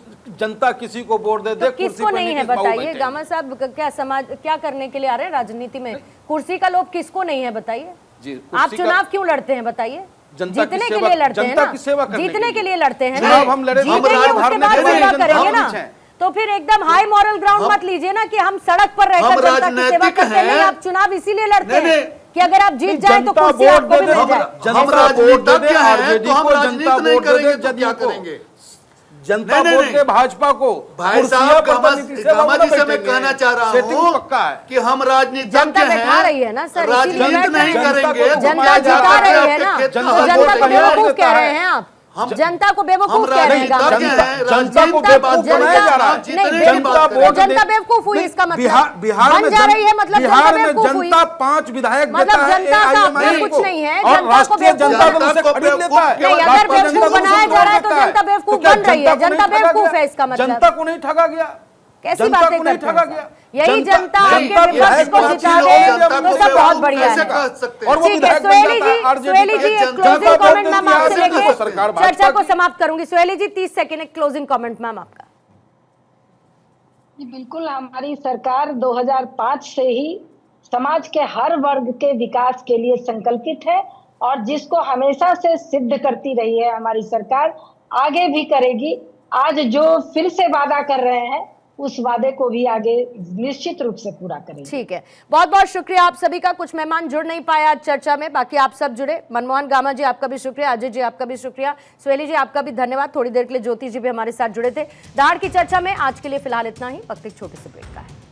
जनता किसी को वोट दे दे, तो किसको नहीं है बताइए? गामा साहब क्या समाज क्या करने के लिए आ रहे हैं राजनीति में? कुर्सी का लोभ किसको नहीं है बताइए? जी, आप चुनाव क्यों लड़ते हैं बताइए? जनता की जीतने के सेवा- लिए लड़ते हैं जनता ना? की सेवा करने जीतने के के लिए। लिए लड़ते हैं ना? चुनाव हम लड़े, जीतेंगे, हम उसके हारने बाद के लिए सेवा नहीं, करेंगे हम ना? नीच हैं। तो फिर एकदम हाई मॉरल ग्राउंड मत लीजिए ना कि हम सड़क पर हम रहकर जनता की सेवा राजनीतिक करते हैं। नहीं, हैं। आप चुनाव इसीलिए लड़ते नहीं, हैं कि अगर आप जीत जाए तो जनता कुर्सी वोट आपको भी दे दे, मिल जाए। हम राजनीतिज्ञ हैं, आरजेडी तो हम को, राजनीति जनता नहीं वोट दे करेंगे दे, तो क्या जदयू को। करेंगे? जनता नहीं, वोट नहीं, दे भाजपा को। भाई कुर्सियां साहब, पर तो नीतीश बाबू गामा ना जी से मैं बैठेंगे। कहना चाह रहा सेटिंग हूँ पक्का है कि हम राजनीतिज्ञ जनता बैठा हैं, रही है ना सर, इसीलिए राजनीति बैठ रहे नहीं हैं। करेंगे। जनता जिता रही है ना, तो जनता जनता वोट को नहीं बेवकूफ देता कह है। रहे हैं आप। हम- जनता को हम बेवकूफ कह रहे हैं गामा राजनीतिज्ञ जी। हैं, जनता को राजनीति के बाद बेवकूफ बनाया जा रहा है। जीतने नहीं, की जनता बात वोट करें। जनता बेवकूफ हुई इसका मतलब। बिहार बन में जा रही है मतलब बिहार जनता में बेवकूफ हुई। जनता 5 विधायक मतलब देता है जनता का अपना AIMIM कुछ को, नहीं है, और जनता को राष्ट्रीय बेवकूफ जनता दल जनता उसे को खरीद लेता है। बेवकूफ नहीं, अगर राष्ट्रीय बेवकूफ जनता दल बनाया उसे जा रहा है खरीद तो लेता जनता बेवकूफ तो क्या बन रही है, जनता को जनता नहीं ठगा बेवकूफ गया? है इसका मतलब। जनता को नहीं ठगा गया, कैसी जनता बातें को नहीं करते ठगा हैं गया। सर? यही जनता आपके जनता विपक्ष विधायक को को जिता अच्छी दे लोग जनता तो को सब बहुत बेवकूफ बढ़िया कैसे है। कह सकते हैं? और वो ठीक है विधायक बन सुहेली जाता है, जी, आरजेडी सुहेली जी के एक जनता क्लोजिंग को कमेंट वोट मैम देती है, आपसे ऐसे लेके तो सरकार भाजपा चर्चा को की। समाप्त करूंगी। सुहेली जी 30 सेकंड एक क्लोजिंग कमेंट मैम आपका। जी, बिल्कुल हमारी सरकार 2005 से ही समाज के हर वर्ग के विकास के लिए संकल्पित है और जिसको हमेशा से सिद्ध करती रही है हमारी सरकार, आगे भी करेगी। आज जो फिर से वादा कर रहे हैं उस वादे को भी आगे निश्चित रूप से पूरा करेंगे। ठीक है, बहुत बहुत शुक्रिया आप सभी का। कुछ मेहमान जुड़ नहीं पाए आज चर्चा में, बाकी आप सब जुड़े। मनमोहन गामा जी आपका भी शुक्रिया, अजय जी आपका भी शुक्रिया, सुहेली जी आपका भी धन्यवाद। थोड़ी देर के लिए ज्योति जी भी हमारे साथ जुड़े थे। दहाड़ की चर्चा में आज के लिए फिलहाल इतना ही, वक्त एक छोटे से ब्रेक का है।